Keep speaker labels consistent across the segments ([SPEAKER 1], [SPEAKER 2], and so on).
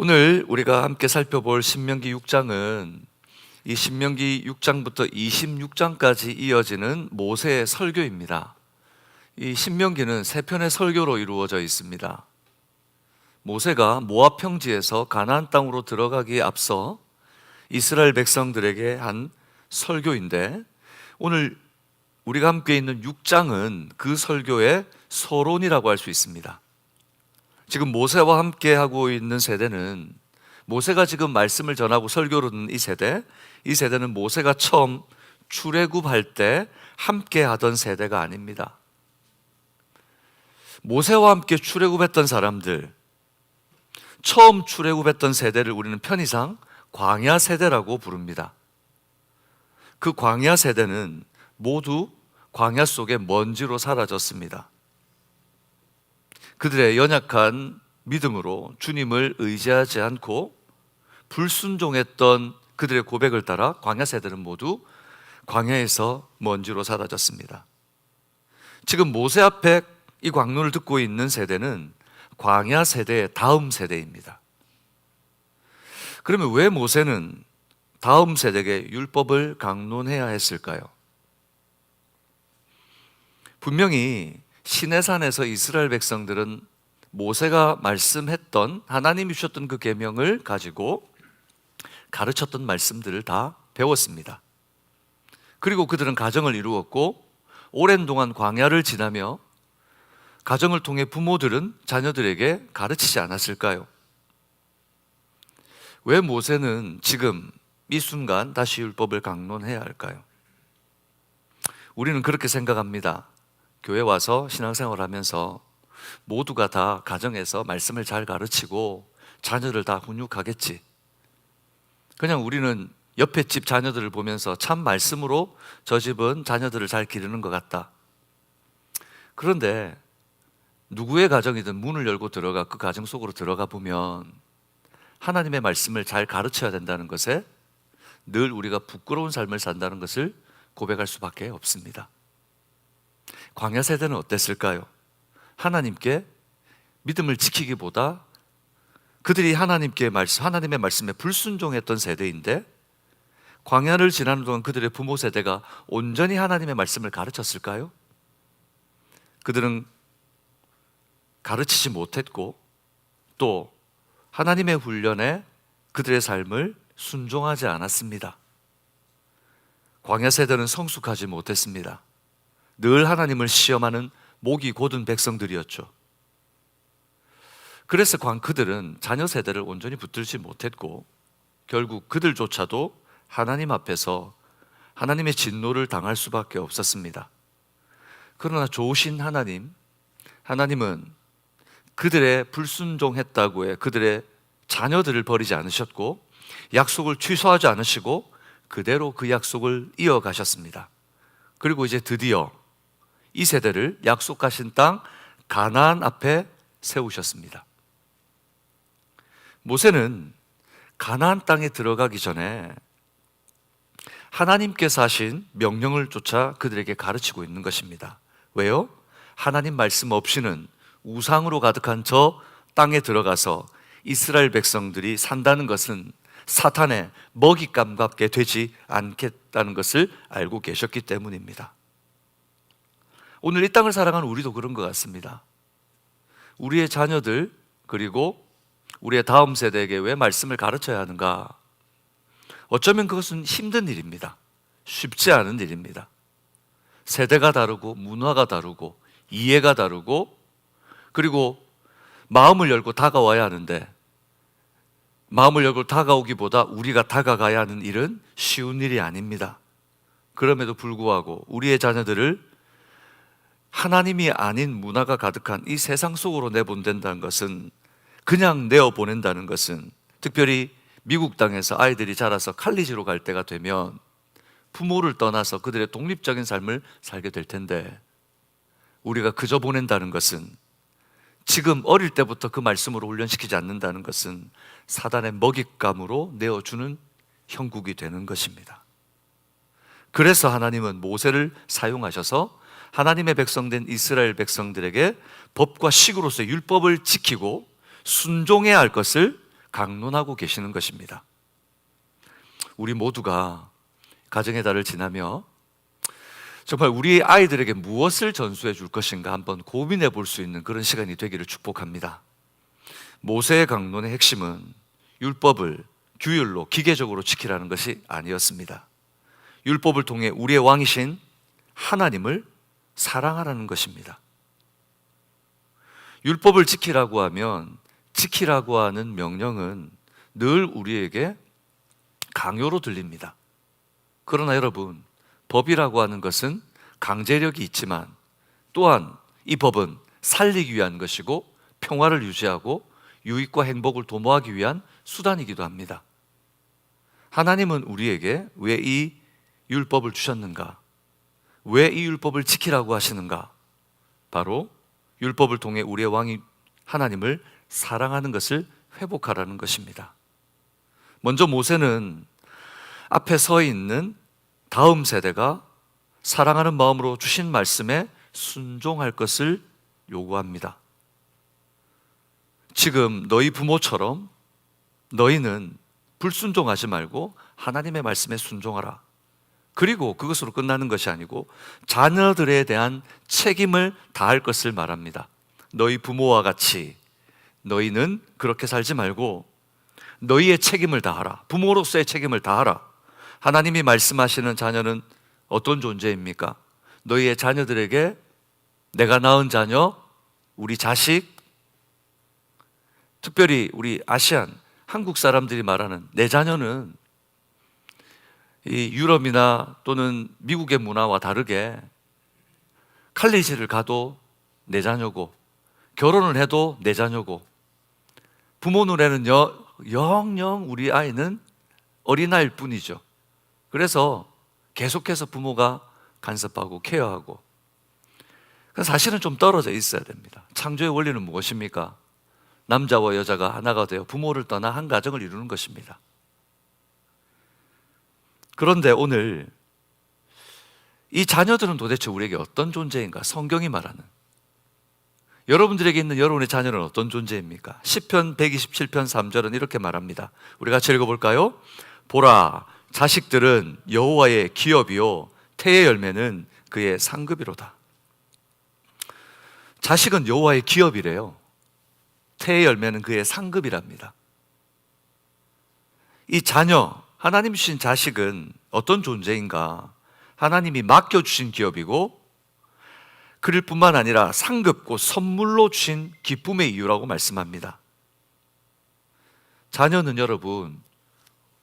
[SPEAKER 1] 오늘 우리가 함께 살펴볼 신명기 6장은 이 신명기 6장부터 26장까지 이어지는 모세의 설교입니다. 이 신명기는 세 편의 설교로 이루어져 있습니다. 모세가 모압 평지에서 가나안 땅으로 들어가기에 앞서 이스라엘 백성들에게 한 설교인데, 오늘 우리가 함께 있는 6장은 그 설교의 서론이라고 할 수 있습니다. 지금 모세와 함께 하고 있는 세대는, 모세가 지금 말씀을 전하고 설교를 듣는 이 세대는 모세가 처음 출애굽할 때 함께 하던 세대가 아닙니다. 모세와 함께 출애굽했던 사람들, 처음 출애굽했던 세대를 우리는 편의상 광야 세대라고 부릅니다. 그 광야 세대는 모두 광야 속의 먼지로 사라졌습니다. 그들의 연약한 믿음으로 주님을 의지하지 않고 불순종했던 그들의 고백을 따라 광야 세대는 모두 광야에서 먼지로 사라졌습니다. 지금 모세 앞에 이 광론을 듣고 있는 세대는 광야 세대의 다음 세대입니다. 그러면 왜 모세는 다음 세대에게 율법을 강론해야 했을까요? 분명히 시내산에서 이스라엘 백성들은 모세가 말씀했던, 하나님이 주셨던 그 계명을 가지고 가르쳤던 말씀들을 다 배웠습니다. 그리고 그들은 가정을 이루었고 오랜 동안 광야를 지나며 가정을 통해 부모들은 자녀들에게 가르치지 않았을까요? 왜 모세는 지금 이 순간 다시 율법을 강론해야 할까요? 우리는 그렇게 생각합니다. 교회 와서 신앙생활 하면서 모두가 다 가정에서 말씀을 잘 가르치고 자녀를 다 훈육하겠지. 그냥 우리는 옆에 집 자녀들을 보면서 참 말씀으로 저 집은 자녀들을 잘 기르는 것 같다. 그런데 누구의 가정이든 문을 열고 들어가 그 가정 속으로 들어가 보면 하나님의 말씀을 잘 가르쳐야 된다는 것에 늘 우리가 부끄러운 삶을 산다는 것을 고백할 수밖에 없습니다. 광야 세대는 어땠을까요? 하나님께 믿음을 지키기보다 그들이 하나님의 말씀에 불순종했던 세대인데, 광야를 지나는 동안 그들의 부모 세대가 온전히 하나님의 말씀을 가르쳤을까요? 그들은 가르치지 못했고 또 하나님의 훈련에 그들의 삶을 순종하지 않았습니다. 광야 세대는 성숙하지 못했습니다. 늘 하나님을 시험하는 목이 곧은 백성들이었죠. 그래서 그들은 자녀 세대를 온전히 붙들지 못했고 결국 그들조차도 하나님 앞에서 하나님의 진노를 당할 수밖에 없었습니다. 그러나 좋으신 하나님은 그들의 불순종했다고 해 그들의 자녀들을 버리지 않으셨고 약속을 취소하지 않으시고 그대로 그 약속을 이어가셨습니다. 그리고 이제 드디어 이 세대를 약속하신 땅 가나안 앞에 세우셨습니다. 모세는 가나안 땅에 들어가기 전에 하나님께서 하신 명령을 쫓아 그들에게 가르치고 있는 것입니다. 왜요? 하나님 말씀 없이는 우상으로 가득한 저 땅에 들어가서 이스라엘 백성들이 산다는 것은 사탄의 먹잇감같게 되지 않겠다는 것을 알고 계셨기 때문입니다. 오늘 이 땅을 살아가는 우리도 그런 것 같습니다. 우리의 자녀들 그리고 우리의 다음 세대에게 왜 말씀을 가르쳐야 하는가? 어쩌면 그것은 힘든 일입니다. 쉽지 않은 일입니다. 세대가 다르고 문화가 다르고 이해가 다르고 그리고 마음을 열고 다가와야 하는데, 마음을 열고 다가오기보다 우리가 다가가야 하는 일은 쉬운 일이 아닙니다. 그럼에도 불구하고 우리의 자녀들을 하나님이 아닌 문화가 가득한 이 세상 속으로 내보낸다는 것은, 그냥 내어보낸다는 것은, 특별히 미국 땅에서 아이들이 자라서 칼리지로 갈 때가 되면 부모를 떠나서 그들의 독립적인 삶을 살게 될 텐데, 우리가 그저 보낸다는 것은, 지금 어릴 때부터 그 말씀으로 훈련시키지 않는다는 것은 사단의 먹잇감으로 내어주는 형국이 되는 것입니다. 그래서 하나님은 모세를 사용하셔서 하나님의 백성된 이스라엘 백성들에게 법과 식으로서의 율법을 지키고 순종해야 할 것을 강론하고 계시는 것입니다. 우리 모두가 가정의 달을 지나며 정말 우리 아이들에게 무엇을 전수해 줄 것인가 한번 고민해 볼 수 있는 그런 시간이 되기를 축복합니다. 모세의 강론의 핵심은 율법을 규율로 기계적으로 지키라는 것이 아니었습니다. 율법을 통해 우리의 왕이신 하나님을 사랑하라는 것입니다. 율법을 지키라고 하면 지키라고 하는 명령은 늘 우리에게 강요로 들립니다. 그러나 여러분, 법이라고 하는 것은 강제력이 있지만 또한 이 법은 살리기 위한 것이고 평화를 유지하고 유익과 행복을 도모하기 위한 수단이기도 합니다. 하나님은 우리에게 왜 이 율법을 주셨는가? 왜 이 율법을 지키라고 하시는가? 바로 율법을 통해 우리의 왕이 하나님을 사랑하는 것을 회복하라는 것입니다. 먼저 모세는 앞에 서 있는 다음 세대가 사랑하는 마음으로 주신 말씀에 순종할 것을 요구합니다. 지금 너희 부모처럼 너희는 불순종하지 말고 하나님의 말씀에 순종하라. 그리고 그것으로 끝나는 것이 아니고 자녀들에 대한 책임을 다할 것을 말합니다. 너희 부모와 같이 너희는 그렇게 살지 말고 너희의 책임을 다하라. 부모로서의 책임을 다하라. 하나님이 말씀하시는 자녀는 어떤 존재입니까? 너희의 자녀들에게 내가 낳은 자녀, 우리 자식, 특별히 우리 아시안, 한국 사람들이 말하는 내 자녀는 이 유럽이나 또는 미국의 문화와 다르게 칼리지를 가도 내 자녀고 결혼을 해도 내 자녀고 부모 눈에는 영영 우리 아이는 어린아이일 뿐이죠. 그래서 계속해서 부모가 간섭하고 케어하고 사실은 좀 떨어져 있어야 됩니다. 창조의 원리는 무엇입니까? 남자와 여자가 하나가 되어 부모를 떠나 한 가정을 이루는 것입니다. 그런데 오늘 이 자녀들은 도대체 우리에게 어떤 존재인가? 성경이 말하는 여러분들에게 있는 여러분의 자녀는 어떤 존재입니까? 시편 127편 3절은 이렇게 말합니다. 우리 같이 읽어볼까요? 보라, 자식들은 여호와의 기업이요 태의 열매는 그의 상급이로다. 자식은 여호와의 기업이래요. 태의 열매는 그의 상급이랍니다. 이 자녀, 하나님 주신 자식은 어떤 존재인가? 하나님이 맡겨주신 기업이고 그럴 뿐만 아니라 상급고 선물로 주신 기쁨의 이유라고 말씀합니다. 자녀는 여러분,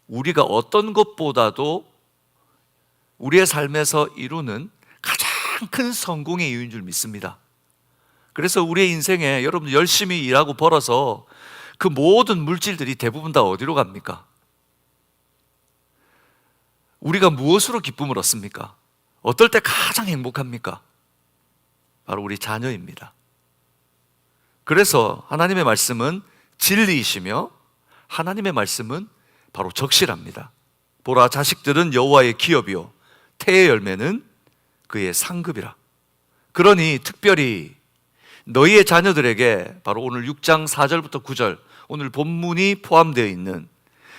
[SPEAKER 1] 우리가 어떤 것보다도 우리의 삶에서 이루는 가장 큰 성공의 이유인 줄 믿습니다. 그래서 우리의 인생에 여러분 열심히 일하고 벌어서 그 모든 물질들이 대부분 다 어디로 갑니까? 우리가 무엇으로 기쁨을 얻습니까? 어떨 때 가장 행복합니까? 바로 우리 자녀입니다. 그래서 하나님의 말씀은 진리이시며 하나님의 말씀은 바로 적실합니다. 보라, 자식들은 여호와의 기업이요 태의 열매는 그의 상급이라. 그러니 특별히 너희의 자녀들에게 바로 오늘 6장 4절부터 9절 오늘 본문이 포함되어 있는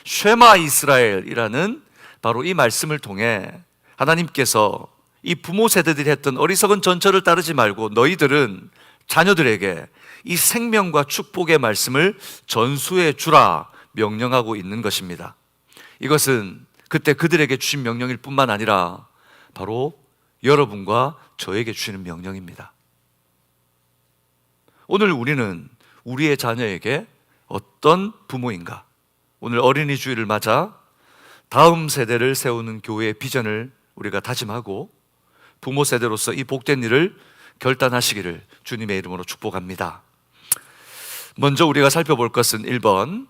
[SPEAKER 1] 쉐마 이스라엘이라는 바로 이 말씀을 통해 하나님께서 이 부모 세대들이 했던 어리석은 전철을 따르지 말고 너희들은 자녀들에게 이 생명과 축복의 말씀을 전수해 주라 명령하고 있는 것입니다. 이것은 그때 그들에게 주신 명령일 뿐만 아니라 바로 여러분과 저에게 주시는 명령입니다. 오늘 우리는 우리의 자녀에게 어떤 부모인가? 오늘 어린이 주일을 맞아 다음 세대를 세우는 교회의 비전을 우리가 다짐하고 부모 세대로서 이 복된 일을 결단하시기를 주님의 이름으로 축복합니다. 먼저 우리가 살펴볼 것은 1번,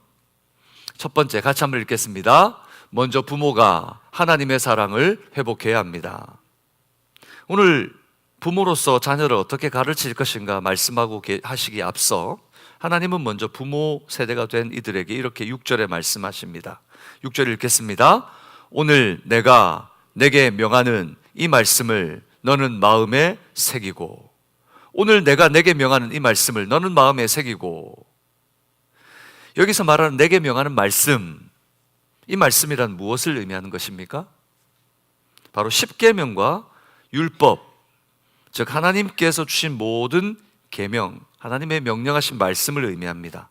[SPEAKER 1] 첫 번째 같이 한번 읽겠습니다. 먼저 부모가 하나님의 사랑을 회복해야 합니다. 오늘 부모로서 자녀를 어떻게 가르칠 것인가 말씀하고 하시기에 앞서 하나님은 먼저 부모 세대가 된 이들에게 이렇게 6절에 말씀하십니다. 6절 읽겠습니다. 오늘 내가 내게 명하는 이 말씀을 너는 마음에 새기고, 오늘 내가 내게 명하는 이 말씀을 너는 마음에 새기고. 여기서 말하는 내게 명하는 말씀, 이 말씀이란 무엇을 의미하는 것입니까? 바로 십계명과 율법, 즉 하나님께서 주신 모든 계명, 하나님의 명령하신 말씀을 의미합니다.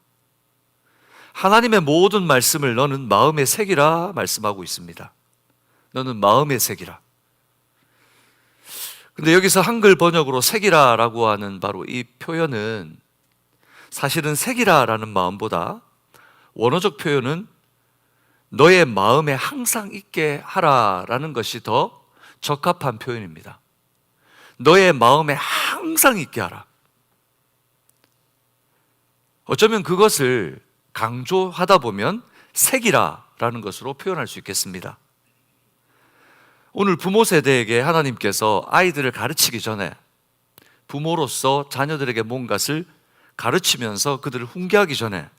[SPEAKER 1] 하나님의 모든 말씀을 너는 마음에 새기라 말씀하고 있습니다. 너는 마음에 새기라. 근데 여기서 한글 번역으로 새기라라고 하는 바로 이 표현은 사실은 새기라라는 마음보다 원어적 표현은 너의 마음에 항상 있게 하라라는 것이 더 적합한 표현입니다. 너의 마음에 항상 있게 하라. 어쩌면 그것을 강조하다 보면 새기라라는 것으로 표현할 수 있겠습니다. 오늘 부모 세대에게 하나님께서 아이들을 가르치기 전에 부모로서 자녀들에게 뭔가를 가르치면서 그들을 훈계하기 전에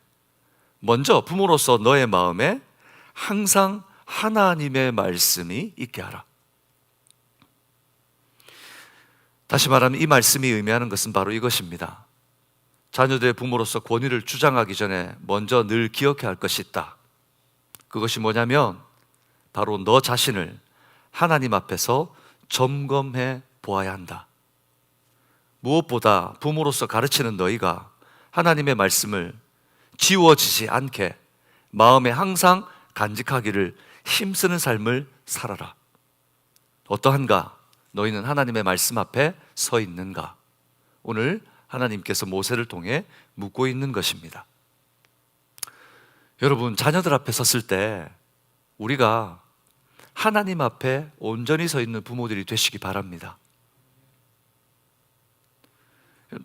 [SPEAKER 1] 먼저 부모로서 너의 마음에 항상 하나님의 말씀이 있게 하라. 다시 말하면 이 말씀이 의미하는 것은 바로 이것입니다. 자녀들의 부모로서 권위를 주장하기 전에 먼저 늘 기억해야 할 것이 있다. 그것이 뭐냐면 바로 너 자신을 하나님 앞에서 점검해 보아야 한다. 무엇보다 부모로서 가르치는 너희가 하나님의 말씀을 지워지지 않게 마음에 항상 간직하기를 힘쓰는 삶을 살아라. 어떠한가? 너희는 하나님의 말씀 앞에 서 있는가? 오늘 하나님께서 모세를 통해 묻고 있는 것입니다. 여러분, 자녀들 앞에 섰을 때 우리가 하나님 앞에 온전히 서 있는 부모들이 되시기 바랍니다.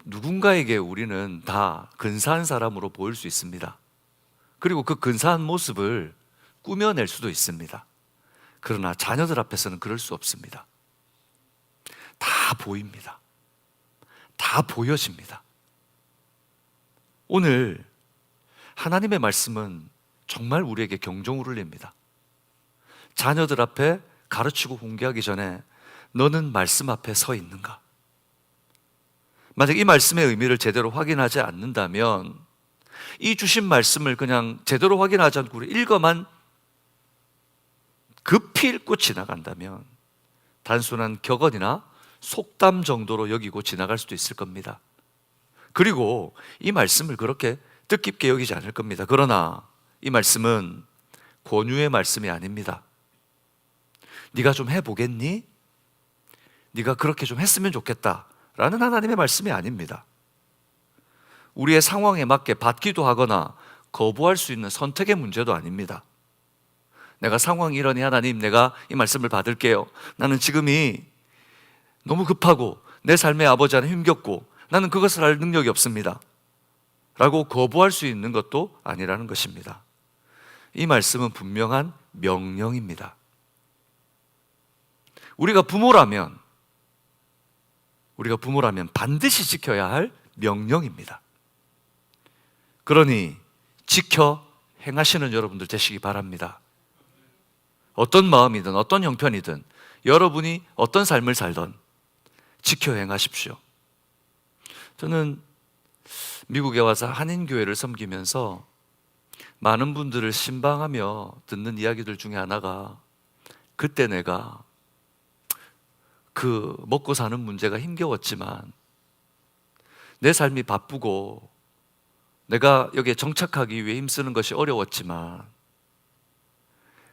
[SPEAKER 1] 누군가에게 우리는 다 근사한 사람으로 보일 수 있습니다. 그리고 그 근사한 모습을 꾸며낼 수도 있습니다. 그러나 자녀들 앞에서는 그럴 수 없습니다. 다 보입니다. 다 보여집니다. 오늘 하나님의 말씀은 정말 우리에게 경종을 울립니다. 자녀들 앞에 가르치고 훈계하기 전에 너는 말씀 앞에 서 있는가? 만약 이 말씀의 의미를 제대로 확인하지 않는다면 이 주신 말씀을 그냥 제대로 확인하지 않고 우리 읽어만 급히 읽고 지나간다면 단순한 격언이나 속담 정도로 여기고 지나갈 수도 있을 겁니다. 그리고 이 말씀을 그렇게 뜻깊게 여기지 않을 겁니다. 그러나 이 말씀은 권유의 말씀이 아닙니다. 네가 좀 해보겠니? 네가 그렇게 좀 했으면 좋겠다 라는 하나님의 말씀이 아닙니다. 우리의 상황에 맞게 받기도 하거나 거부할 수 있는 선택의 문제도 아닙니다. 내가 상황이 이러니 하나님, 내가 이 말씀을 받을게요. 나는 지금이 너무 급하고 내 삶의 아버지 안에 힘겹고 나는 그것을 할 능력이 없습니다 라고 거부할 수 있는 것도 아니라는 것입니다. 이 말씀은 분명한 명령입니다. 우리가 부모라면 반드시 지켜야 할 명령입니다. 그러니 지켜 행하시는 여러분들 되시기 바랍니다. 어떤 마음이든 어떤 형편이든 여러분이 어떤 삶을 살던 지켜 행하십시오. 저는 미국에 와서 한인교회를 섬기면서 많은 분들을 신방하며 듣는 이야기들 중에 하나가 그때 내가 그 먹고 사는 문제가 힘겨웠지만 내 삶이 바쁘고 내가 여기에 정착하기 위해 힘쓰는 것이 어려웠지만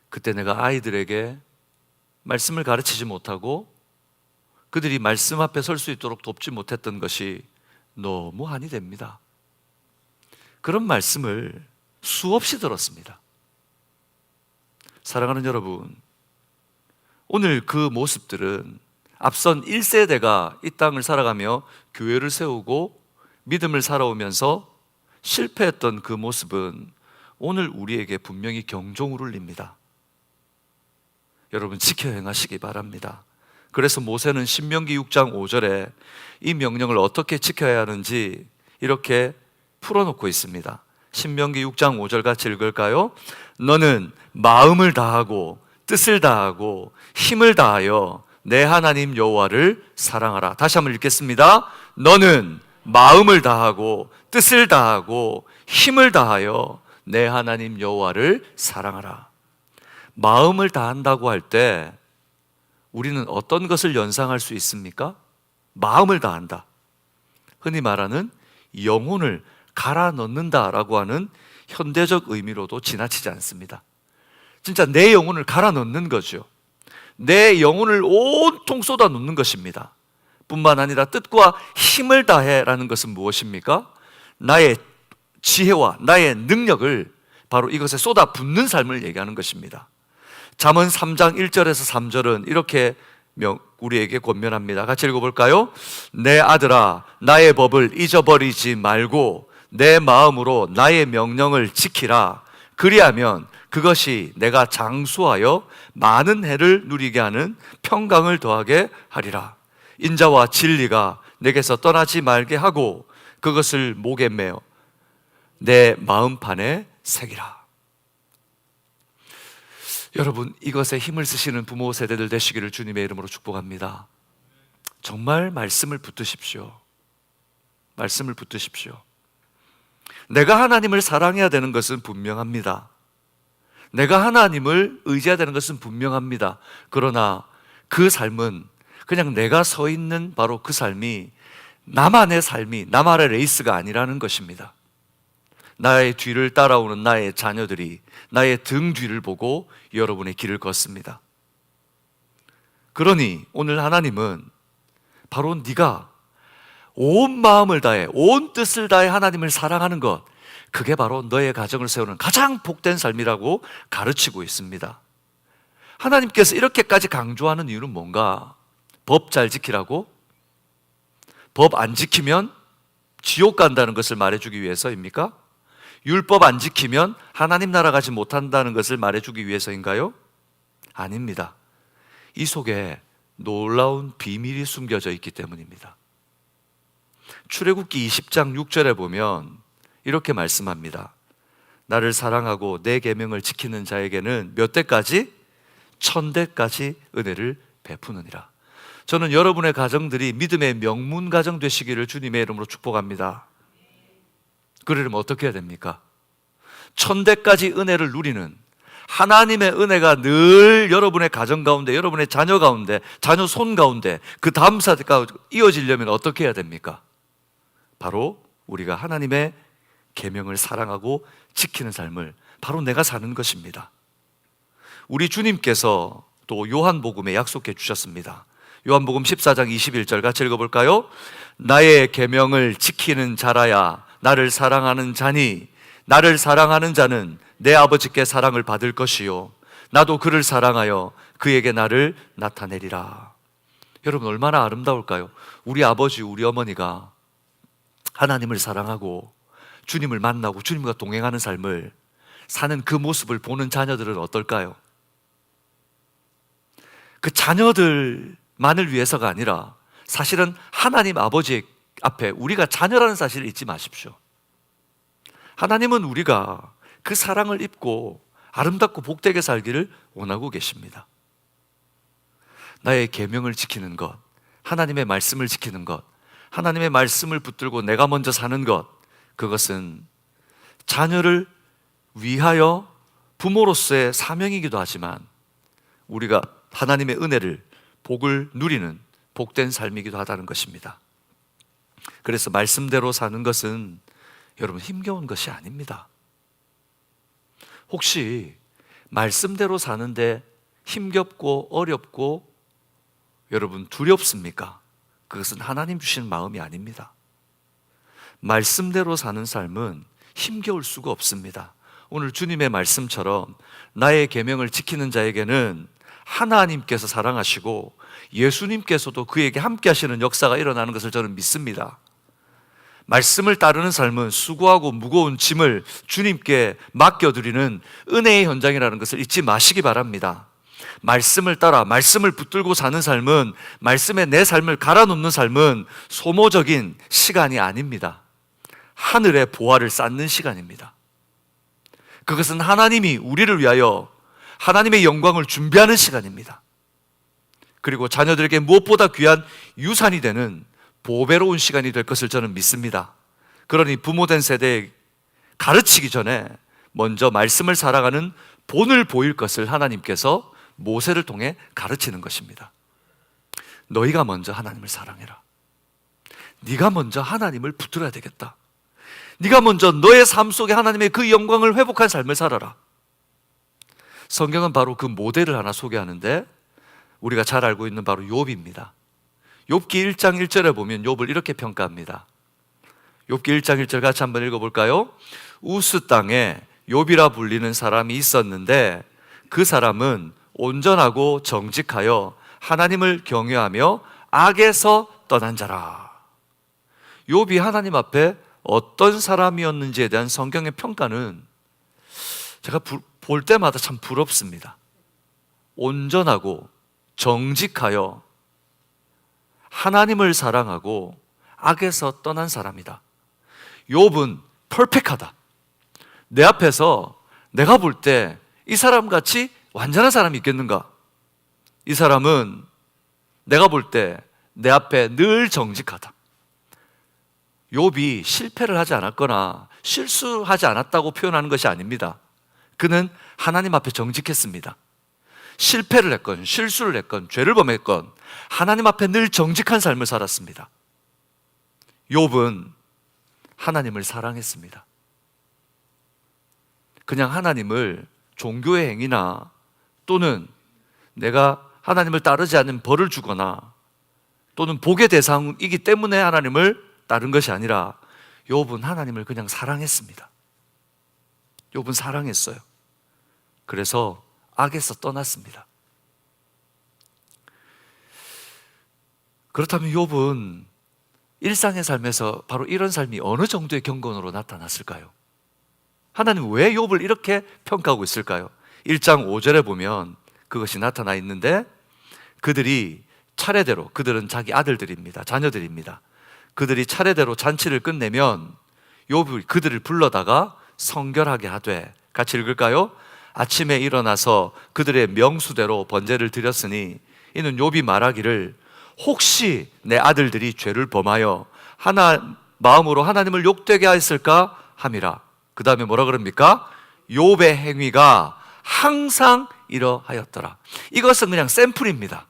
[SPEAKER 1] 그때 내가 아이들에게 말씀을 가르치지 못하고 그들이 말씀 앞에 설 수 있도록 돕지 못했던 것이 너무 한이 됩니다. 그런 말씀을 수없이 들었습니다. 사랑하는 여러분, 오늘 그 모습들은 앞선 1세대가 이 땅을 살아가며 교회를 세우고 믿음을 살아오면서 실패했던 그 모습은 오늘 우리에게 분명히 경종을 울립니다. 여러분, 지켜 행하시기 바랍니다. 그래서 모세는 신명기 6장 5절에 이 명령을 어떻게 지켜야 하는지 이렇게 풀어놓고 있습니다. 신명기 6장 5절 같이 읽을까요? 너는 마음을 다하고 뜻을 다하고 힘을 다하여 내 하나님 여호와를 사랑하라. 다시 한번 읽겠습니다. 너는 마음을 다하고 뜻을 다하고 힘을 다하여 내 하나님 여호와를 사랑하라. 마음을 다한다고 할 때 우리는 어떤 것을 연상할 수 있습니까? 마음을 다한다. 흔히 말하는 영혼을 갈아 넣는다라고 하는 현대적 의미로도 지나치지 않습니다. 진짜 내 영혼을 갈아 넣는 거죠. 내 영혼을 온통 쏟아 놓는 것입니다. 뿐만 아니라 뜻과 힘을 다해라는 것은 무엇입니까? 나의 지혜와 나의 능력을 바로 이것에 쏟아 붓는 삶을 얘기하는 것입니다. 잠언 3장 1절에서 3절은 이렇게 우리에게 권면합니다. 같이 읽어볼까요? 내 아들아, 나의 법을 잊어버리지 말고 내 마음으로 나의 명령을 지키라. 그리하면 그것이 내가 장수하여 많은 해를 누리게 하는 평강을 더하게 하리라. 인자와 진리가 내게서 떠나지 말게 하고 그것을 목에 매어 내 마음판에 새기라. 여러분, 이것에 힘을 쓰시는 부모 세대들 되시기를 주님의 이름으로 축복합니다. 정말 말씀을 붙드십시오. 말씀을 붙드십시오. 내가 하나님을 사랑해야 되는 것은 분명합니다. 내가 하나님을 의지해야 되는 것은 분명합니다. 그러나 그 삶은 그냥 내가 서 있는 바로 그 삶이 나만의 삶이 나만의 레이스가 아니라는 것입니다. 나의 뒤를 따라오는 나의 자녀들이 나의 등 뒤를 보고 여러분의 길을 걷습니다. 그러니 오늘 하나님은 바로 네가 온 마음을 다해 온 뜻을 다해 하나님을 사랑하는 것, 그게 바로 너의 가정을 세우는 가장 복된 삶이라고 가르치고 있습니다. 하나님께서 이렇게까지 강조하는 이유는 뭔가? 법 잘 지키라고? 법 안 지키면 지옥 간다는 것을 말해주기 위해서입니까? 율법 안 지키면 하나님 나라 가지 못한다는 것을 말해주기 위해서인가요? 아닙니다. 이 속에 놀라운 비밀이 숨겨져 있기 때문입니다. 출애굽기 20장 6절에 보면 이렇게 말씀합니다. 나를 사랑하고 내 계명을 지키는 자에게는 몇 대까지? 1000대까지 은혜를 베푸느니라. 저는 여러분의 가정들이 믿음의 명문 가정 되시기를 주님의 이름으로 축복합니다. 그러려면 어떻게 해야 됩니까? 1000대까지 은혜를 누리는 하나님의 은혜가 늘 여러분의 가정 가운데, 여러분의 자녀 가운데, 자녀 손 가운데, 그 다음 세대가 이어지려면 어떻게 해야 됩니까? 바로 우리가 하나님의 계명을 사랑하고 지키는 삶을 바로 내가 사는 것입니다. 우리 주님께서 또 요한복음에 약속해 주셨습니다. 요한복음 14장 21절 같이 읽어볼까요? 나의 계명을 지키는 자라야 나를 사랑하는 자니 나를 사랑하는 자는 내 아버지께 사랑을 받을 것이요 나도 그를 사랑하여 그에게 나를 나타내리라. 여러분, 얼마나 아름다울까요? 우리 아버지, 우리 어머니가 하나님을 사랑하고 주님을 만나고 주님과 동행하는 삶을 사는 그 모습을 보는 자녀들은 어떨까요? 그 자녀들만을 위해서가 아니라 사실은 하나님 아버지 앞에 우리가 자녀라는 사실을 잊지 마십시오. 하나님은 우리가 그 사랑을 입고 아름답고 복되게 살기를 원하고 계십니다. 나의 계명을 지키는 것, 하나님의 말씀을 지키는 것, 하나님의 말씀을 붙들고 내가 먼저 사는 것, 그것은 자녀를 위하여 부모로서의 사명이기도 하지만 우리가 하나님의 은혜를, 복을 누리는 복된 삶이기도 하다는 것입니다. 그래서 말씀대로 사는 것은 여러분 힘겨운 것이 아닙니다. 혹시 말씀대로 사는데 힘겹고 어렵고 여러분 두렵습니까? 그것은 하나님 주시는 마음이 아닙니다. 말씀대로 사는 삶은 힘겨울 수가 없습니다. 오늘 주님의 말씀처럼 나의 계명을 지키는 자에게는 하나님께서 사랑하시고 예수님께서도 그에게 함께 하시는 역사가 일어나는 것을 저는 믿습니다. 말씀을 따르는 삶은 수고하고 무거운 짐을 주님께 맡겨드리는 은혜의 현장이라는 것을 잊지 마시기 바랍니다. 말씀을 따라 말씀을 붙들고 사는 삶은, 말씀에 내 삶을 갈아놓는 삶은 소모적인 시간이 아닙니다. 하늘의 보화를 쌓는 시간입니다. 그것은 하나님이 우리를 위하여 하나님의 영광을 준비하는 시간입니다. 그리고 자녀들에게 무엇보다 귀한 유산이 되는 보배로운 시간이 될 것을 저는 믿습니다. 그러니 부모된 세대에 가르치기 전에 먼저 말씀을 사랑하는 본을 보일 것을 하나님께서 모세를 통해 가르치는 것입니다. 너희가 먼저 하나님을 사랑해라. 네가 먼저 하나님을 붙들어야 되겠다. 네가 먼저 너의 삶 속에 하나님의 그 영광을 회복한 삶을 살아라. 성경은 바로 그 모델을 하나 소개하는데, 우리가 잘 알고 있는 바로 욥입니다. 욥기 1장 1절에 보면 욥을 이렇게 평가합니다. 욥기 1장 1절 같이 한번 읽어볼까요? 우스 땅에 욥이라 불리는 사람이 있었는데 그 사람은 온전하고 정직하여 하나님을 경외하며 악에서 떠난 자라. 욥이 하나님 앞에 어떤 사람이었는지에 대한 성경의 평가는 제가 볼 때마다 참 부럽습니다. 온전하고 정직하여 하나님을 사랑하고 악에서 떠난 사람이다. 욥은 퍼펙트하다. 내 앞에서 내가 볼 때 이 사람같이 완전한 사람이 있겠는가? 이 사람은 내가 볼 때 내 앞에 늘 정직하다. 욥이 실패를 하지 않았거나 실수하지 않았다고 표현하는 것이 아닙니다. 그는 하나님 앞에 정직했습니다. 실패를 했건 실수를 했건 죄를 범했건 하나님 앞에 늘 정직한 삶을 살았습니다. 욥은 하나님을 사랑했습니다. 그냥 하나님을 종교의 행위나 또는 내가 하나님을 따르지 않는 벌을 주거나 또는 복의 대상이기 때문에 하나님을 따른 것이 아니라 욥은 하나님을 그냥 사랑했습니다. 욥은 사랑했어요. 그래서 악에서 떠났습니다. 그렇다면 욥은 일상의 삶에서 바로 이런 삶이 어느 정도의 경건으로 나타났을까요? 하나님 왜 욥을 이렇게 평가하고 있을까요? 1장 5절에 보면 그것이 나타나 있는데, 그들이 차례대로, 그들은 자기 아들들입니다. 자녀들입니다. 그들이 차례대로 잔치를 끝내면 욥이 그들을 불러다가 성결하게 하되, 같이 읽을까요? 아침에 일어나서 그들의 명수대로 번제를 드렸으니 이는 욥이 말하기를 혹시 내 아들들이 죄를 범하여 마음으로 하나님을 욕되게 하였을까 함이라. 그 다음에 뭐라 그럽니까? 욥의 행위가 항상 이러하였더라. 이것은 그냥 샘플입니다.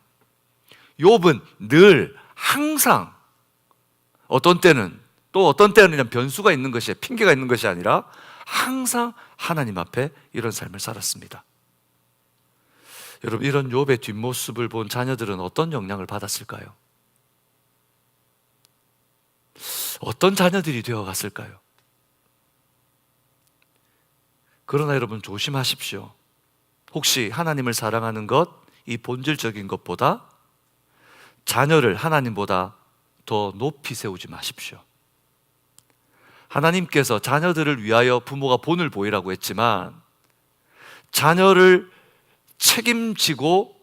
[SPEAKER 1] 욥은 늘 항상, 어떤 때는 또 어떤 때는 변수가 있는 것이, 핑계가 있는 것이 아니라 항상 하나님 앞에 이런 삶을 살았습니다. 여러분, 이런 욥의 뒷모습을 본 자녀들은 어떤 영향을 받았을까요? 어떤 자녀들이 되어갔을까요? 그러나 여러분 조심하십시오. 혹시 하나님을 사랑하는 것, 이 본질적인 것보다 자녀를 하나님보다 더 높이 세우지 마십시오. 하나님께서 자녀들을 위하여 부모가 본을 보이라고 했지만 자녀를 책임지고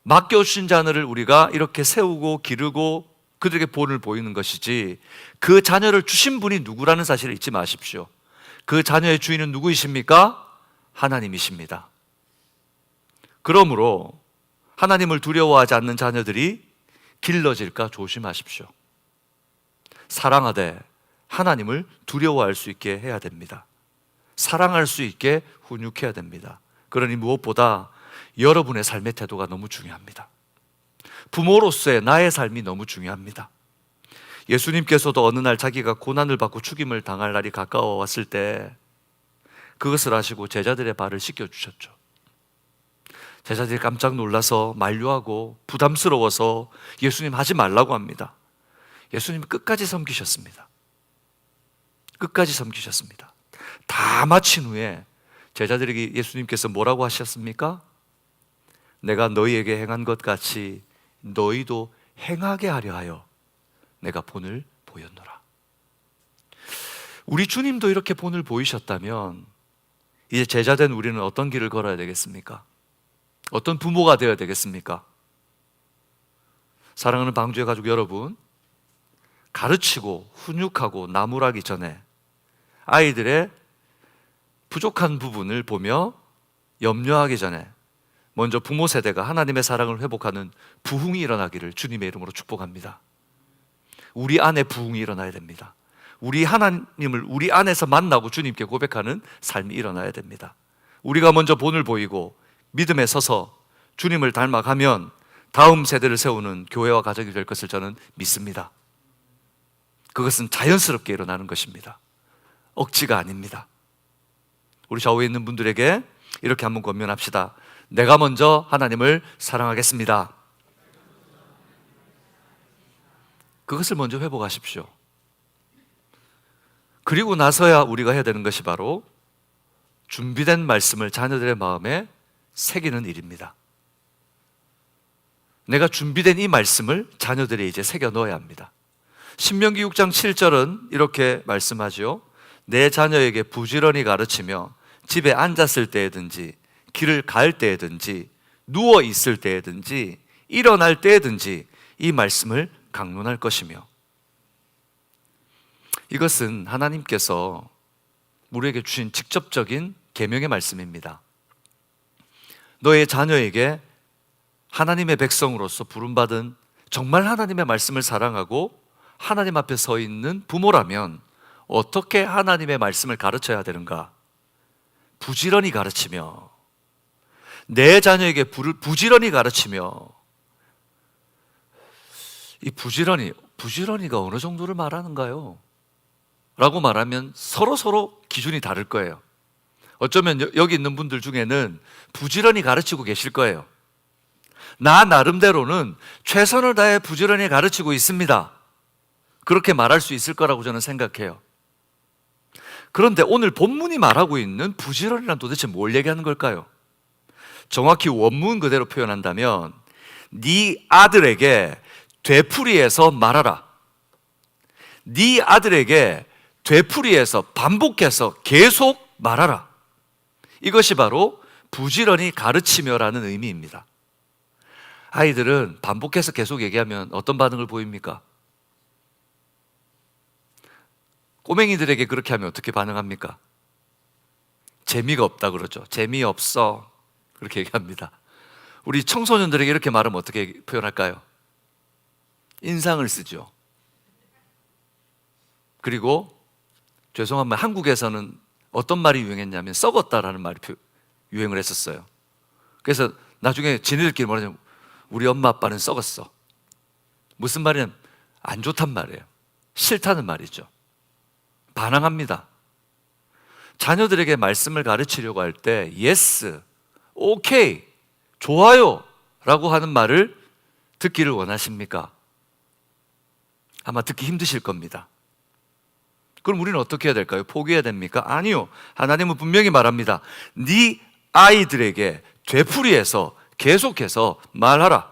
[SPEAKER 1] 맡겨주신 자녀를 우리가 이렇게 세우고 기르고 그들에게 본을 보이는 것이지, 그 자녀를 주신 분이 누구라는 사실을 잊지 마십시오. 그 자녀의 주인은 누구이십니까? 하나님이십니다. 그러므로 하나님을 두려워하지 않는 자녀들이 길러질까 조심하십시오. 사랑하되 하나님을 두려워할 수 있게 해야 됩니다. 사랑할 수 있게 훈육해야 됩니다. 그러니 무엇보다 여러분의 삶의 태도가 너무 중요합니다. 부모로서의 나의 삶이 너무 중요합니다. 예수님께서도 어느 날 자기가 고난을 받고 죽임을 당할 날이 가까워 왔을 때 그것을 아시고 제자들의 발을 씻겨주셨죠. 제자들이 깜짝 놀라서 만류하고 부담스러워서 예수님 하지 말라고 합니다. 예수님이 끝까지 섬기셨습니다. 끝까지 섬기셨습니다. 다 마친 후에 제자들에게 예수님께서 뭐라고 하셨습니까? 내가 너희에게 행한 것 같이 너희도 행하게 하려 하여 내가 본을 보였노라. 우리 주님도 이렇게 본을 보이셨다면 이제 제자된 우리는 어떤 길을 걸어야 되겠습니까? 어떤 부모가 되어야 되겠습니까? 사랑하는 방주의 가족 여러분, 가르치고 훈육하고 나무라기 전에 아이들의 부족한 부분을 보며 염려하기 전에 먼저 부모 세대가 하나님의 사랑을 회복하는 부흥이 일어나기를 주님의 이름으로 축복합니다. 우리 안에 부흥이 일어나야 됩니다. 우리 하나님을 우리 안에서 만나고 주님께 고백하는 삶이 일어나야 됩니다. 우리가 먼저 본을 보이고 믿음에 서서 주님을 닮아가면 다음 세대를 세우는 교회와 가정이 될 것을 저는 믿습니다. 그것은 자연스럽게 일어나는 것입니다. 억지가 아닙니다. 우리 좌우에 있는 분들에게 이렇게 한번 권면합시다. 내가 먼저 하나님을 사랑하겠습니다. 그것을 먼저 회복하십시오. 그리고 나서야 우리가 해야 되는 것이 바로 준비된 말씀을 자녀들의 마음에 새기는 일입니다. 내가 준비된 이 말씀을 자녀들이 이제 새겨 넣어야 합니다. 신명기 6장 7절은 이렇게 말씀하죠. 내 자녀에게 부지런히 가르치며 집에 앉았을 때에든지 길을 갈 때에든지 누워 있을 때에든지 일어날 때에든지 이 말씀을 강론할 것이며, 이것은 하나님께서 우리에게 주신 직접적인 계명의 말씀입니다. 너의 자녀에게 하나님의 백성으로서 부름받은 정말 하나님의 말씀을 사랑하고 하나님 앞에 서 있는 부모라면 어떻게 하나님의 말씀을 가르쳐야 되는가? 부지런히 가르치며, 내 자녀에게 부지런히 가르치며, 이 부지런히가 어느 정도를 말하는가요? 라고 말하면 서로 기준이 다를 거예요. 어쩌면 여기 있는 분들 중에는 부지런히 가르치고 계실 거예요. 나 나름대로는 최선을 다해 부지런히 가르치고 있습니다. 그렇게 말할 수 있을 거라고 저는 생각해요. 그런데 오늘 본문이 말하고 있는 부지런이란 도대체 뭘 얘기하는 걸까요? 정확히 원문 그대로 표현한다면 네 아들에게 되풀이해서 말하라. 네 아들에게 되풀이해서 반복해서 계속 말하라. 이것이 바로 부지런히 가르치며라는 의미입니다. 아이들은 반복해서 계속 얘기하면 어떤 반응을 보입니까? 꼬맹이들에게 그렇게 하면 어떻게 반응합니까? 재미가 없다 그러죠. 재미없어. 그렇게 얘기합니다. 우리 청소년들에게 이렇게 말하면 어떻게 표현할까요? 인상을 쓰죠. 그리고 죄송한 말, 한국에서는 어떤 말이 유행했냐면 썩었다라는 말이 유행을 했었어요. 그래서 나중에 지네들끼리 뭐냐면 우리 엄마 아빠는 썩었어. 무슨 말이냐면 안 좋단 말이에요. 싫다는 말이죠. 반항합니다. 자녀들에게 말씀을 가르치려고 할 때 yes, 오케이, 좋아요 라고 하는 말을 듣기를 원하십니까? 아마 듣기 힘드실 겁니다. 그럼 우리는 어떻게 해야 될까요? 포기해야 됩니까? 아니요. 하나님은 분명히 말합니다. 네 아이들에게 되풀이해서 계속해서 말하라.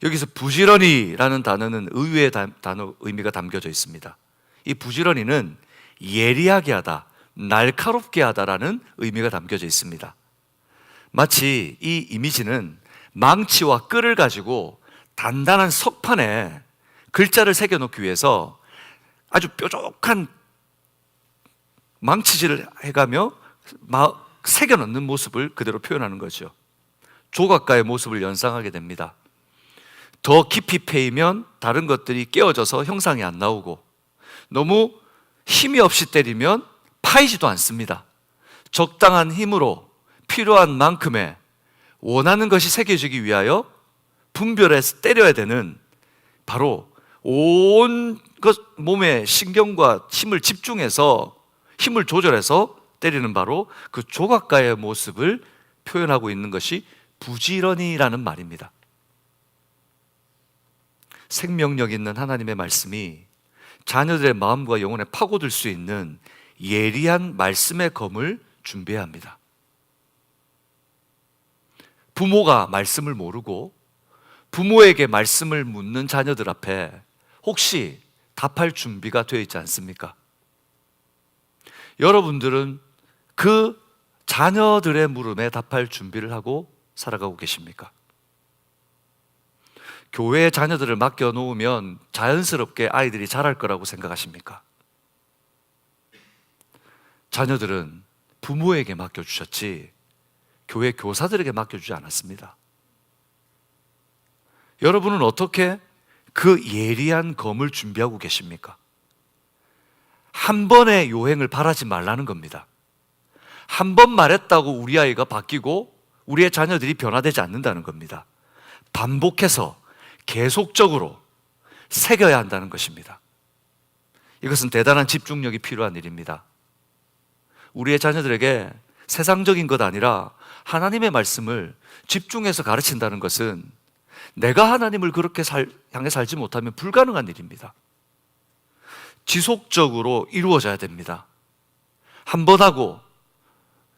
[SPEAKER 1] 여기서 부지런히라는 단어는 의외의 단어 의미가 담겨져 있습니다. 이 부지런히는 예리하게 하다, 날카롭게 하다라는 의미가 담겨져 있습니다. 마치 이 이미지는 망치와 끌을 가지고 단단한 석판에 글자를 새겨놓기 위해서 아주 뾰족한 망치질을 해가며 새겨넣는 모습을 그대로 표현하는 거죠. 조각가의 모습을 연상하게 됩니다. 더 깊이 패이면 다른 것들이 깨어져서 형상이 안 나오고, 너무 힘이 없이 때리면 파이지도 않습니다. 적당한 힘으로 필요한 만큼의 원하는 것이 새겨지기 위하여 분별해서 때려야 되는, 바로 온 몸의 신경과 힘을 집중해서 힘을 조절해서 때리는 바로 그 조각가의 모습을 표현하고 있는 것이 부지런히라는 말입니다. 생명력 있는 하나님의 말씀이 자녀들의 마음과 영혼에 파고들 수 있는 예리한 말씀의 검을 준비해야 합니다. 부모가 말씀을 모르고 부모에게 말씀을 묻는 자녀들 앞에 혹시 답할 준비가 되어 있지 않습니까? 여러분들은 그 자녀들의 물음에 답할 준비를 하고 살아가고 계십니까? 교회에 자녀들을 맡겨놓으면 자연스럽게 아이들이 자랄 거라고 생각하십니까? 자녀들은 부모에게 맡겨주셨지 교회 교사들에게 맡겨주지 않았습니다. 여러분은 어떻게 그 예리한 검을 준비하고 계십니까? 한 번의 요행을 바라지 말라는 겁니다. 한 번 말했다고 우리 아이가 바뀌고 우리의 자녀들이 변화되지 않는다는 겁니다. 반복해서 계속적으로 새겨야 한다는 것입니다. 이것은 대단한 집중력이 필요한 일입니다. 우리의 자녀들에게 세상적인 것 아니라 하나님의 말씀을 집중해서 가르친다는 것은 내가 하나님을 그렇게 향해 살지 못하면 불가능한 일입니다. 지속적으로 이루어져야 됩니다. 한 번 하고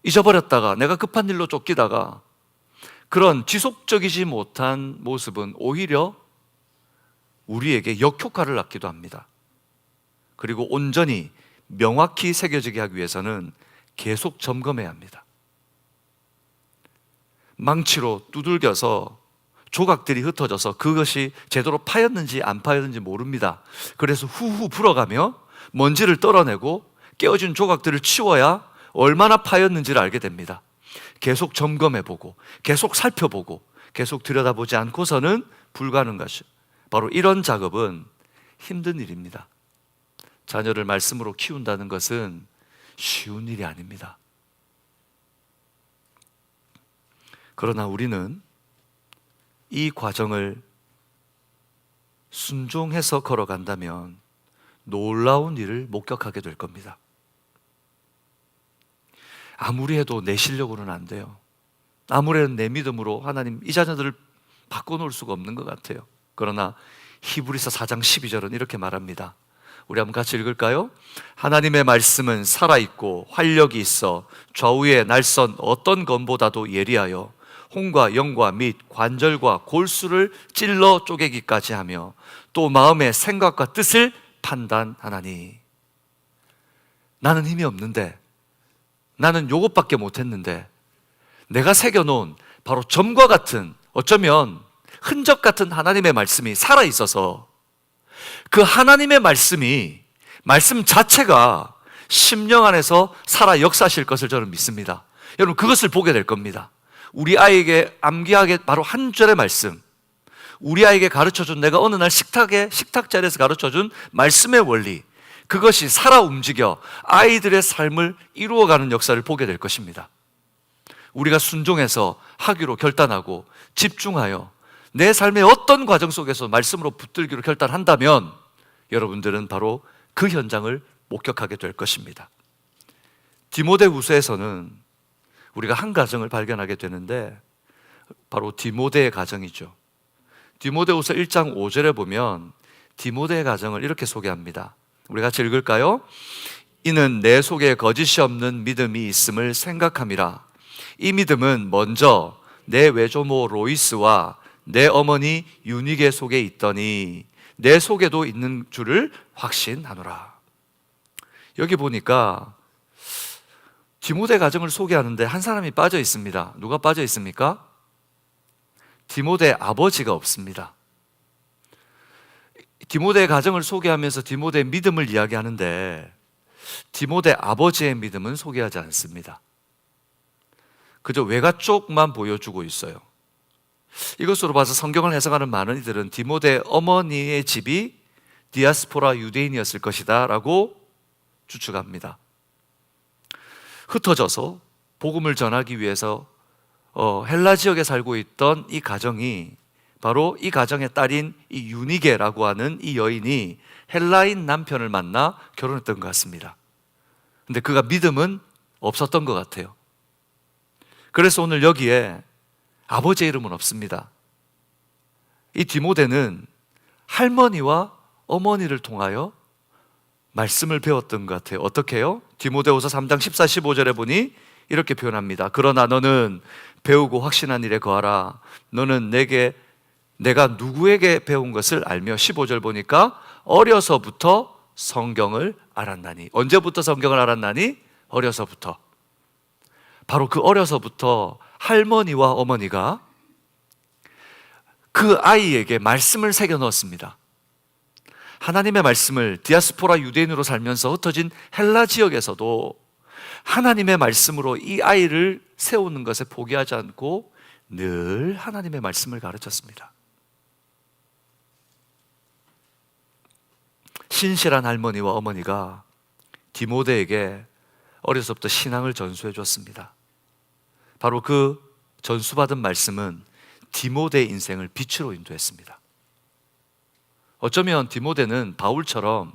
[SPEAKER 1] 잊어버렸다가 내가 급한 일로 쫓기다가 그런 지속적이지 못한 모습은 오히려 우리에게 역효과를 낳기도 합니다. 그리고 온전히 명확히 새겨지게 하기 위해서는 계속 점검해야 합니다. 망치로 두들겨서 조각들이 흩어져서 그것이 제대로 파였는지 안 파였는지 모릅니다. 그래서 후후 불어가며 먼지를 떨어내고 깨어진 조각들을 치워야 얼마나 파였는지를 알게 됩니다. 계속 점검해보고 계속 살펴보고 계속 들여다보지 않고서는 불가능하죠. 바로 이런 작업은 힘든 일입니다. 자녀를 말씀으로 키운다는 것은 쉬운 일이 아닙니다. 그러나 우리는 이 과정을 순종해서 걸어간다면 놀라운 일을 목격하게 될 겁니다. 아무리 해도 내 실력으로는 안 돼요. 아무리 해도 내 믿음으로 하나님 이 자녀들을 바꿔놓을 수가 없는 것 같아요. 그러나 히브리서 4장 12절은 이렇게 말합니다. 우리 한번 같이 읽을까요? 하나님의 말씀은 살아있고 활력이 있어 좌우의 날선 어떤 검보다도 예리하여 혼과 영과 및 관절과 골수를 찔러 쪼개기까지 하며 또 마음의 생각과 뜻을 판단하나니. 나는 힘이 없는데, 나는 요것밖에 못했는데 내가 새겨놓은 바로 점과 같은, 어쩌면 흔적 같은 하나님의 말씀이 살아있어서 그 하나님의 말씀 자체가 심령 안에서 살아 역사하실 것을 저는 믿습니다. 여러분, 그것을 보게 될 겁니다. 우리 아이에게 암기하게 바로 한 절의 말씀, 우리 아이에게 가르쳐준, 내가 어느 날 식탁 자리에서 가르쳐준 말씀의 원리, 그것이 살아 움직여 아이들의 삶을 이루어가는 역사를 보게 될 것입니다. 우리가 순종해서 하기로 결단하고 집중하여 내 삶의 어떤 과정 속에서 말씀으로 붙들기로 결단한다면 여러분들은 바로 그 현장을 목격하게 될 것입니다. 디모데후서에서는 우리가 한 가정을 발견하게 되는데 바로 디모데의 가정이죠. 디모데후서 1장 5절에 보면 디모데의 가정을 이렇게 소개합니다. 우리 같이 읽을까요? 이는 내 속에 거짓이 없는 믿음이 있음을 생각함이라. 이 믿음은 먼저 내 외조모 로이스와 내 어머니 유니게 속에 있더니 내 속에도 있는 줄을 확신하노라. 여기 보니까 디모데 가정을 소개하는데 한 사람이 빠져 있습니다. 누가 빠져 있습니까? 디모데 아버지가 없습니다. 디모데 가정을 소개하면서 디모데의 믿음을 이야기하는데 디모데 아버지의 믿음은 소개하지 않습니다. 그저 외가 쪽만 보여주고 있어요. 이것으로 봐서 성경을 해석하는 많은 이들은 디모데 어머니의 집이 디아스포라 유대인이었을 것이다 라고 추측합니다. 흩어져서 복음을 전하기 위해서 헬라 지역에 살고 있던 이 가정이 바로 이 가정의 딸인 이 유니게라고 하는 이 여인이 헬라인 남편을 만나 결혼했던 것 같습니다. 근데 그가 믿음은 없었던 것 같아요. 그래서 오늘 여기에 아버지의 이름은 없습니다. 이 디모데는 할머니와 어머니를 통하여 말씀을 배웠던 것 같아요. 어떻게 해요? 디모데후서 3장 14, 15절에 보니 이렇게 표현합니다. 그러나 너는 배우고 확신한 일에 거하라. 너는 내가 누구에게 배운 것을 알며 15절 보니까 어려서부터 성경을 알았나니. 언제부터 성경을 알았나니? 어려서부터. 바로 그 어려서부터 할머니와 어머니가 그 아이에게 말씀을 새겨 넣었습니다. 하나님의 말씀을 디아스포라 유대인으로 살면서 흩어진 헬라 지역에서도 하나님의 말씀으로 이 아이를 세우는 것에 포기하지 않고 늘 하나님의 말씀을 가르쳤습니다. 신실한 할머니와 어머니가 디모데에게 어려서부터 신앙을 전수해 줬습니다. 바로 그 전수받은 말씀은 디모데의 인생을 빛으로 인도했습니다. 어쩌면 디모데는 바울처럼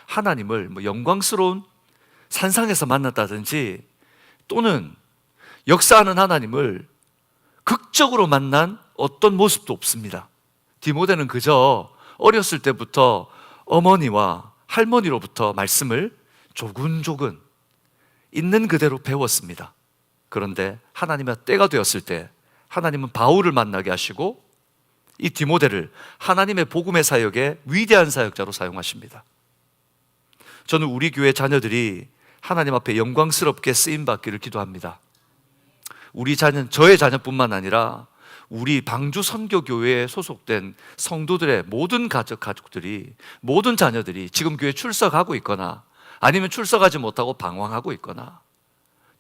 [SPEAKER 1] 하나님을 영광스러운 산상에서 만났다든지 또는 역사하는 하나님을 극적으로 만난 어떤 모습도 없습니다. 디모데는 그저 어렸을 때부터 어머니와 할머니로부터 말씀을 조근조근 있는 그대로 배웠습니다. 그런데 하나님의 때가 되었을 때 하나님은 바울을 만나게 하시고 이 디모데를 하나님의 복음의 사역에 위대한 사역자로 사용하십니다. 저는 우리 교회 자녀들이 하나님 앞에 영광스럽게 쓰임받기를 기도합니다. 우리 자녀, 저의 자녀뿐만 아니라 우리 방주 선교교회에 소속된 성도들의 모든 가족들이, 모든 자녀들이 지금 교회에 출석하고 있거나 아니면 출석하지 못하고 방황하고 있거나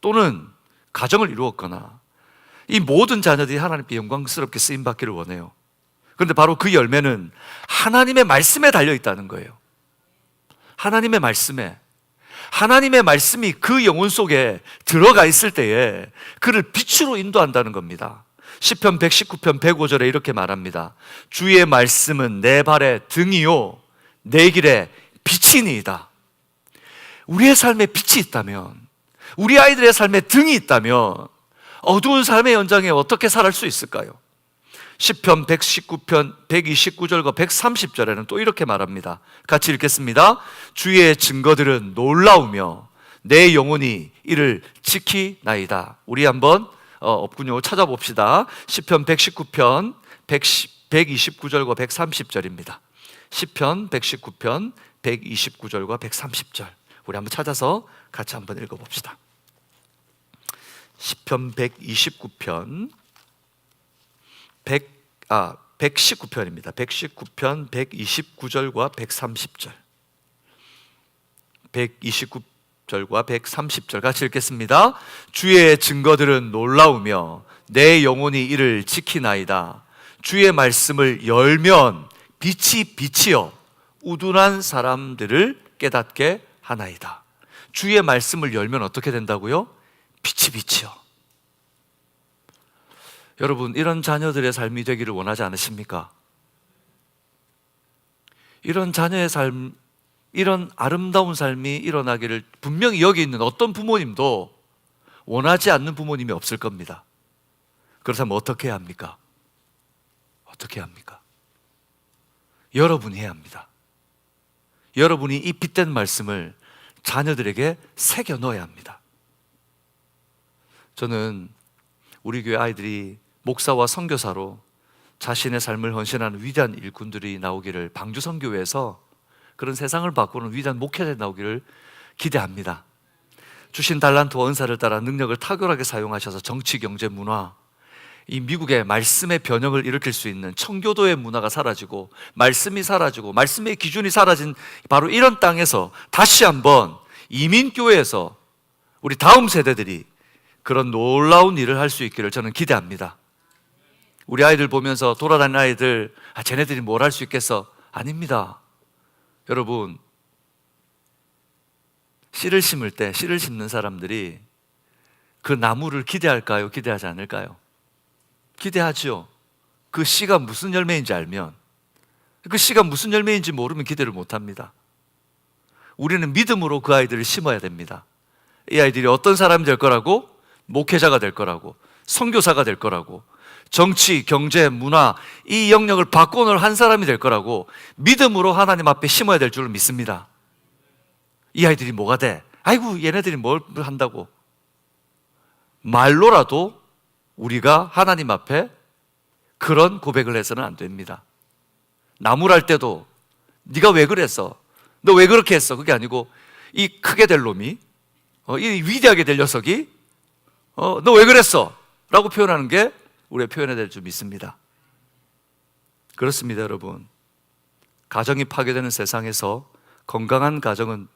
[SPEAKER 1] 또는 가정을 이루었거나 이 모든 자녀들이 하나님께 영광스럽게 쓰임받기를 원해요. 그런데 바로 그 열매는 하나님의 말씀에 달려있다는 거예요. 하나님의 말씀이 그 영혼 속에 들어가 있을 때에 그를 빛으로 인도한다는 겁니다. 시편 119편 105절에 이렇게 말합니다. 주의 말씀은 내 발의 등이요 내 길에 빛이니이다. 우리의 삶에 빛이 있다면, 우리 아이들의 삶에 등이 있다면 어두운 삶의 연장에 어떻게 살아갈 수 있을까요? 시편 119편 129절과 130절에는 또 이렇게 말합니다. 같이 읽겠습니다. 주의 증거들은 놀라우며 내 영혼이 이를 지키나이다. 우리 한번 없군요. 찾아봅시다. 시편 119편 129절과 130절입니다. 시편 119편 129절과 130절. 우리 한번 찾아서 같이 한번 읽어봅시다. 시편 119편 119편입니다. 119편 129절과 130절. 129절과 130절 같이 읽겠습니다. 주의 증거들은 놀라우며 내 영혼이 이를 지키나이다. 주의 말씀을 열면 빛이 빛이여 우둔한 사람들을 깨닫게 하나이다. 주의 말씀을 열면 어떻게 된다고요? 빛이 빛이여. 여러분, 이런 자녀들의 삶이 되기를 원하지 않으십니까? 이런 자녀의 삶, 이런 아름다운 삶이 일어나기를 분명히 여기 있는 어떤 부모님도 원하지 않는 부모님이 없을 겁니다. 그렇다면 어떻게 해야 합니까? 어떻게 해야 합니까? 여러분이 해야 합니다. 여러분이 이 빛된 말씀을 자녀들에게 새겨 넣어야 합니다. 저는 우리 교회 아이들이 목사와 선교사로 자신의 삶을 헌신하는 위대한 일꾼들이 나오기를, 방주 선교회에서 그런 세상을 바꾸는 위대한 목회자들이 나오기를 기대합니다. 주신 달란트와 은사를 따라 능력을 탁월하게 사용하셔서 정치, 경제, 문화, 이 미국의 말씀의 변형을 일으킬 수 있는 청교도의 문화가 사라지고 말씀이 사라지고 말씀의 기준이 사라진 바로 이런 땅에서 다시 한번 이민교회에서 우리 다음 세대들이 그런 놀라운 일을 할 수 있기를 저는 기대합니다. 우리 아이들 보면서 돌아다니는 아이들, 쟤네들이 뭘 할 수 있겠어? 아닙니다. 여러분, 씨를 심을 때 씨를 심는 사람들이 그 나무를 기대할까요? 기대하지 않을까요? 기대하죠. 그 씨가 무슨 열매인지 알면, 그 씨가 무슨 열매인지 모르면 기대를 못합니다. 우리는 믿음으로 그 아이들을 심어야 됩니다. 이 아이들이 어떤 사람이 될 거라고? 목회자가 될 거라고, 선교사가 될 거라고, 정치, 경제, 문화 이 영역을 바꿔놓을 한 사람이 될 거라고 믿음으로 하나님 앞에 심어야 될 줄 믿습니다. 이 아이들이 뭐가 돼? 아이고 얘네들이 뭘 한다고. 말로라도 우리가 하나님 앞에 그런 고백을 해서는 안 됩니다. 나무랄 때도 네가 왜 그랬어? 너 왜 그렇게 했어? 그게 아니고 이 크게 될 놈이, 이 위대하게 될 녀석이 너 왜 그랬어? 라고 표현하는 게 우리가 표현해야 될 줄 믿습니다. 그렇습니다, 여러분. 가정이 파괴되는 세상에서 건강한 가정은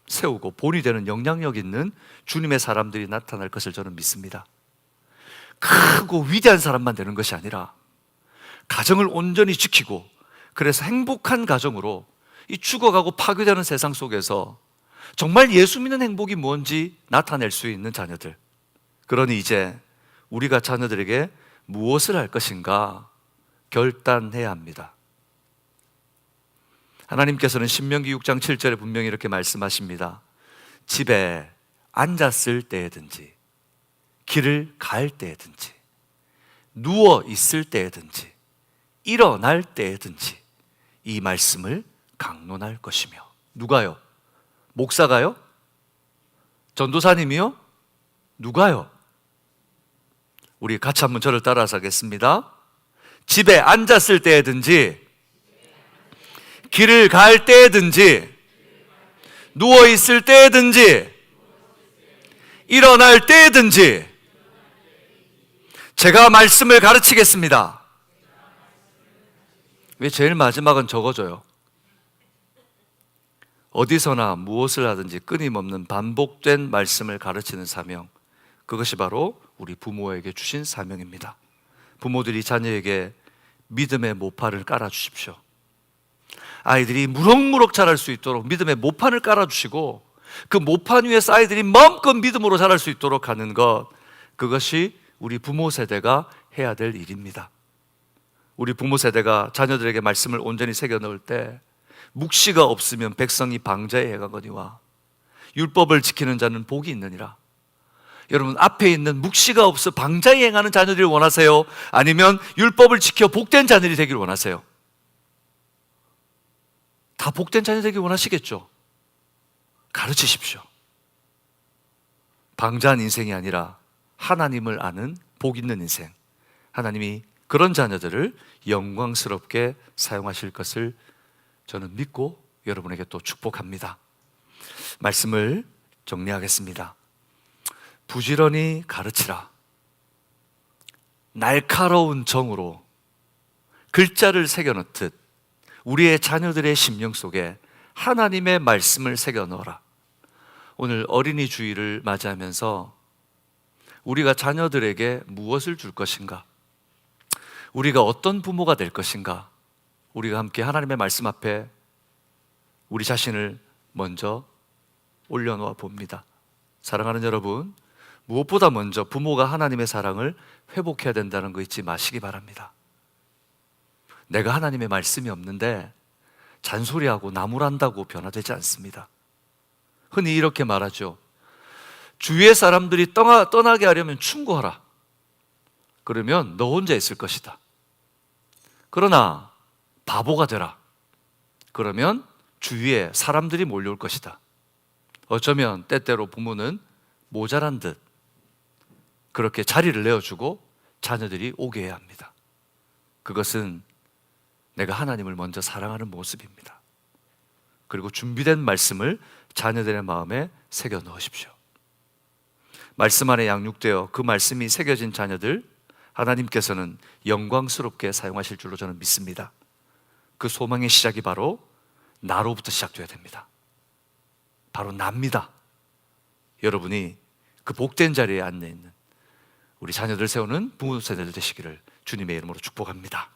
[SPEAKER 1] 세우고 본이 되는 영향력 있는 주님의 사람들이 나타날 것을 저는 믿습니다. 크고 위대한 사람만 되는 것이 아니라 가정을 온전히 지키고, 그래서 행복한 가정으로 이 죽어가고 파괴되는 세상 속에서 정말 예수 믿는 행복이 뭔지 나타낼 수 있는 자녀들. 그러니 이제 우리가 자녀들에게 무엇을 할 것인가 결단해야 합니다. 하나님께서는 신명기 6장 7절에 분명히 이렇게 말씀하십니다. 집에 앉았을 때에든지 길을 갈 때에든지 누워 있을 때에든지 일어날 때에든지 이 말씀을 강론할 것이며. 누가요? 목사가요? 전도사님이요? 누가요? 우리 같이 한번 저를 따라서 하겠습니다. 집에 앉았을 때에든지 길을 갈 때에든지 누워 있을 때에든지 일어날 때에든지 제가 말씀을 가르치겠습니다. 왜 제일 마지막은 적어줘요? 어디서나 무엇을 하든지 끊임없는 반복된 말씀을 가르치는 사명, 그것이 바로 우리 부모에게 주신 사명입니다. 부모들이 자녀에게 믿음의 모판을 깔아주십시오. 아이들이 무럭무럭 자랄 수 있도록 믿음의 모판을 깔아주시고 그 모판 위에서 아이들이 마음껏 믿음으로 자랄 수 있도록 하는 것, 그것이 우리 부모 세대가 해야 될 일입니다. 우리 부모 세대가 자녀들에게 말씀을 온전히 새겨 넣을 때 묵시가 없으면 백성이 방자에 해가거니와 율법을 지키는 자는 복이 있느니라. 여러분, 앞에 있는 묵시가 없어 방자에 행하는 자녀들을 원하세요? 아니면 율법을 지켜 복된 자녀들이 되기를 원하세요? 다 복된 자녀 되길 원하시겠죠? 가르치십시오. 방자한 인생이 아니라 하나님을 아는 복 있는 인생, 하나님이 그런 자녀들을 영광스럽게 사용하실 것을 저는 믿고 여러분에게 또 축복합니다. 말씀을 정리하겠습니다. 부지런히 가르치라. 날카로운 정으로 글자를 새겨넣듯 우리의 자녀들의 심령 속에 하나님의 말씀을 새겨 넣어라. 오늘 어린이 주일을 맞이하면서 우리가 자녀들에게 무엇을 줄 것인가? 우리가 어떤 부모가 될 것인가? 우리가 함께 하나님의 말씀 앞에 우리 자신을 먼저 올려놓아 봅니다. 사랑하는 여러분, 무엇보다 먼저 부모가 하나님의 사랑을 회복해야 된다는 거 잊지 마시기 바랍니다. 내가 하나님의 말씀이 없는데 잔소리하고 나무란다고 변화되지 않습니다. 흔히 이렇게 말하죠. 주위의 사람들이 떠나게 하려면 충고하라. 그러면 너 혼자 있을 것이다. 그러나 바보가 되라. 그러면 주위에 사람들이 몰려올 것이다. 어쩌면 때때로 부모는 모자란 듯 그렇게 자리를 내어주고 자녀들이 오게 해야 합니다. 그것은 내가 하나님을 먼저 사랑하는 모습입니다. 그리고 준비된 말씀을 자녀들의 마음에 새겨 넣으십시오. 말씀 안에 양육되어 그 말씀이 새겨진 자녀들, 하나님께서는 영광스럽게 사용하실 줄로 저는 믿습니다. 그 소망의 시작이 바로 나로부터 시작되어야 됩니다. 바로 납니다. 여러분이 그 복된 자리에 앉아 있는 우리 자녀들 세우는 부모 세대들 되시기를 주님의 이름으로 축복합니다.